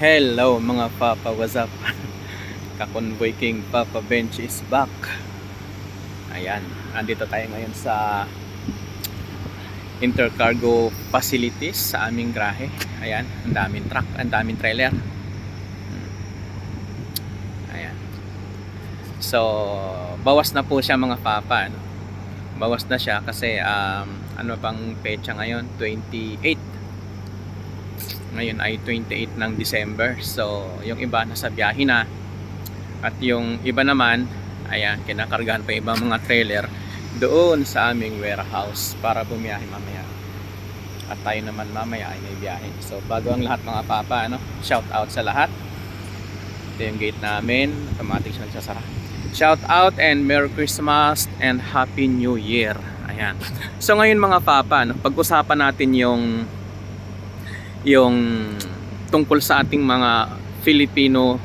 Hello mga Papa, what's up? Kakonvoy King Papa Bench is back. Ayan, andito tayo ngayon sa intercargo facilities sa aming grahe. Ayan, ang daming truck, ang daming trailer. Ayan. So, bawas na po siya mga Papa, no? Bawas na siya kasi ano pang petsa ngayon? 28. Ngayon ay 28 ng December. So, yung iba nasa biyahe na. At yung iba naman, ayan, kinakargahan pa ibang mga trailer doon sa aming warehouse para bumiyahe mamaya. At tayo naman mamaya ay may biyahe. So, bago ang lahat mga Papa, ano, shout out sa lahat. Ito yung gate namin. Automatic siya nagsasara. Shout out and Merry Christmas and Happy New Year. Ayan. So, ngayon mga Papa, no, pag-usapan natin yung tungkol sa ating mga Filipino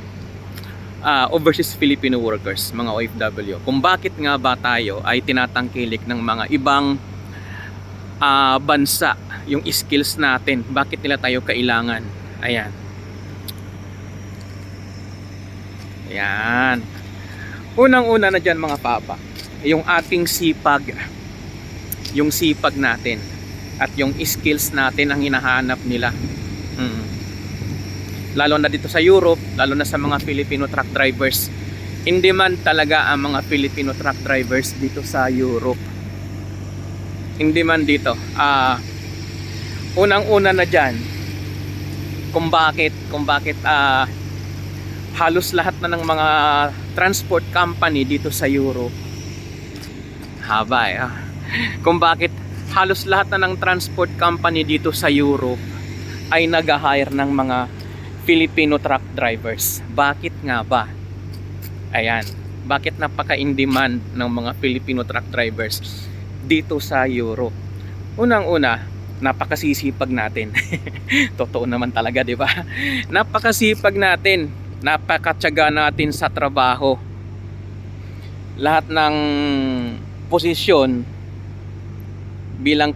overseas Filipino workers, mga OFW, kung bakit nga ba tayo ay tinatangkilik ng mga ibang bansa yung skills natin, bakit nila tayo kailangan. Ayan, ayan, unang-una na dyan mga Papa, yung ating sipag, yung sipag natin at yung skills natin ang hinahanap nila. Lalo na dito sa Europe, lalo na sa mga Filipino truck drivers. In demand talaga ang mga Filipino truck drivers dito sa Europe. In demand dito. Unang-una na dyan, kung bakit halos lahat na ng mga transport company dito sa Europe, kung bakit halos lahat na ng transport company dito sa Europe ay nag-hire ng mga Filipino truck drivers. Bakit nga ba? Ayan, bakit napaka-in-demand ng mga Filipino truck drivers dito sa Europe? Unang-una, napakasisipag natin. Totoo naman talaga, di ba? Napakasipag natin, napakatyaga natin sa trabaho. Lahat ng posisyon bilang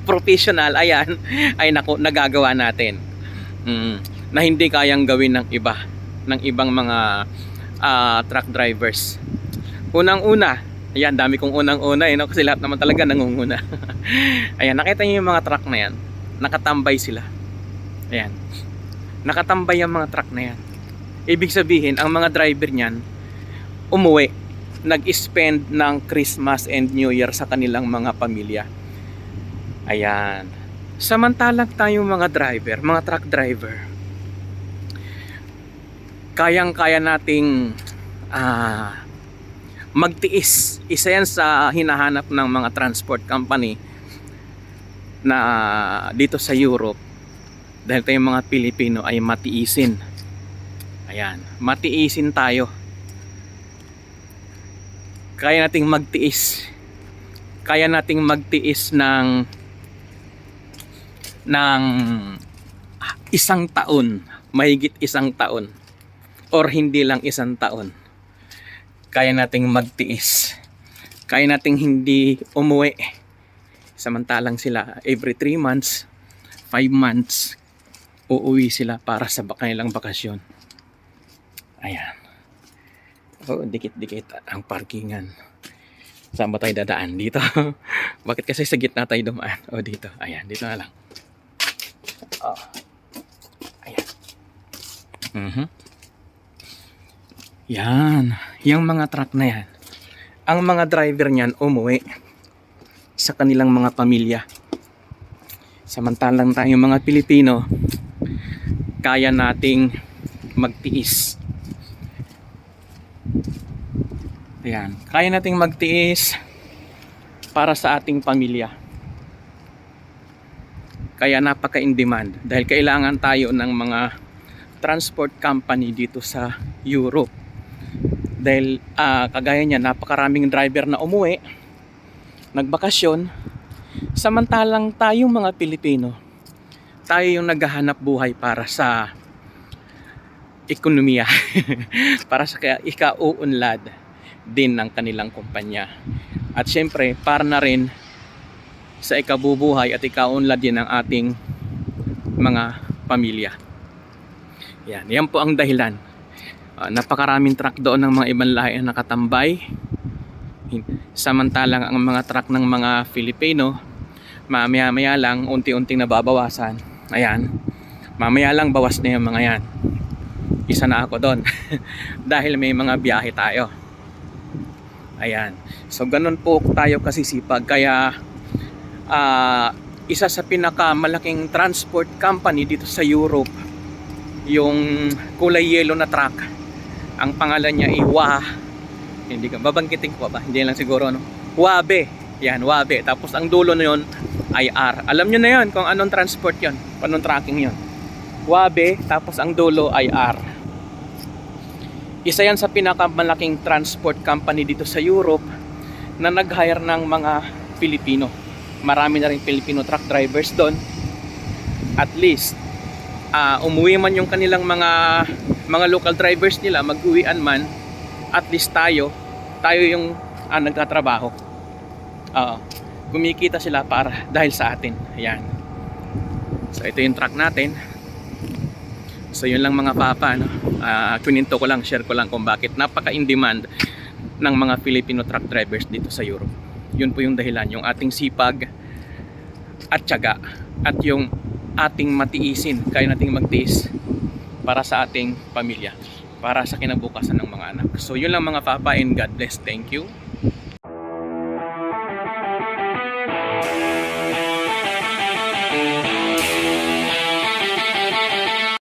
professional, ayan, ay nagagawa natin na hindi kayang gawin ng ibang mga truck drivers. Unang-una, ayan, dami kong unang-una no? Kasi lahat naman talaga nangunguna. Ayan, nakita niyo yung mga truck na yan, nakatambay sila. Ayan, nakatambay yung mga truck na yan. Ibig sabihin, ang mga driver niyan umuwi, nag-spend ng Christmas and New Year sa kanilang mga pamilya. Ayan. Samantalang tayong mga driver, mga truck driver, kayang-kaya nating magtiis. Isa yan sa hinahanap ng mga transport company na dito sa Europe. Dahil tayong mga Pilipino ay matiisin. Ayan, matiisin tayo. Kaya nating magtiis. Kaya nating magtiis ng isang taon, mahigit isang taon, or hindi lang isang taon. Kaya nating magtiis. Kaya nating hindi umuwi. Samantalang sila every 3 months, 5 months, uuwi sila para sa kanilang bakasyon. Ayan. Oh, dikit-dikit ang parkingan. Saan ba tayo dadaan? Dito. Bakit kasi sa gitna tayo dumaan? O dito. Ayan, dito na lang. Oh. Ayan. Yan. Yung mga truck na yan, ang mga driver niyan umuwi sa kanilang mga pamilya. Samantalang tayong mga Pilipino, kaya nating magtiis. Ayan, kaya nating magtiis para sa ating pamilya. Kaya napaka-in-demand dahil kailangan tayo ng mga transport company dito sa Europe. Dahil kagaya niya, napakaraming driver na umuwi, nagbakasyon, samantalang tayong mga Pilipino, tayo yung naghahanap buhay para sa ekonomiya, para sa ikauunlad din ng kanilang kumpanya. At syempre, para na rin sa ikabubuhay at ikaunlad din ng ating mga pamilya. Yan po ang dahilan. Napakaraming truck doon ng mga ibang lahi ang nakatambay. Samantalang ang mga truck ng mga Filipino, mamaya-maya lang, unti-unting nababawasan. Ayan, mamaya lang bawas na yung mga yan. Isa na ako doon dahil may mga biyahe tayo. Ayan, so ganun po tayo kasisipag. Kaya isa sa pinakamalaking transport company dito sa Europe, yung kulay yellow na truck, ang pangalan niya ay hindi ka babanggitin ko ba? Hindi lang siguro, no? Wabe. Yan, Wabe. Tapos ang dulo na yun ay R. Alam nyo na yun kung anong transport yun, anong tracking yun. Wabe, tapos ang dulo ay R. Isa yan sa pinakamalaking transport company dito sa Europe na nag-hire ng mga Pilipino. Marami na rin Filipino truck drivers doon. At least umuwi man yung kanilang mga local drivers nila, mag-uwian man, at least tayo yung nagtatrabaho. Kumikita sila para dahil sa atin. Ayan. So ito yung truck natin. So yun lang mga papa, no? Kininto ko lang, share ko lang kung bakit napaka in demand ng mga Filipino truck drivers dito sa Europe. Yun po yung dahilan, yung ating sipag at tiyaga, at yung ating matiisin, kaya nating magtiis para sa ating pamilya, para sa kinabukasan ng mga anak. So yun lang mga papa, and God bless. Thank you.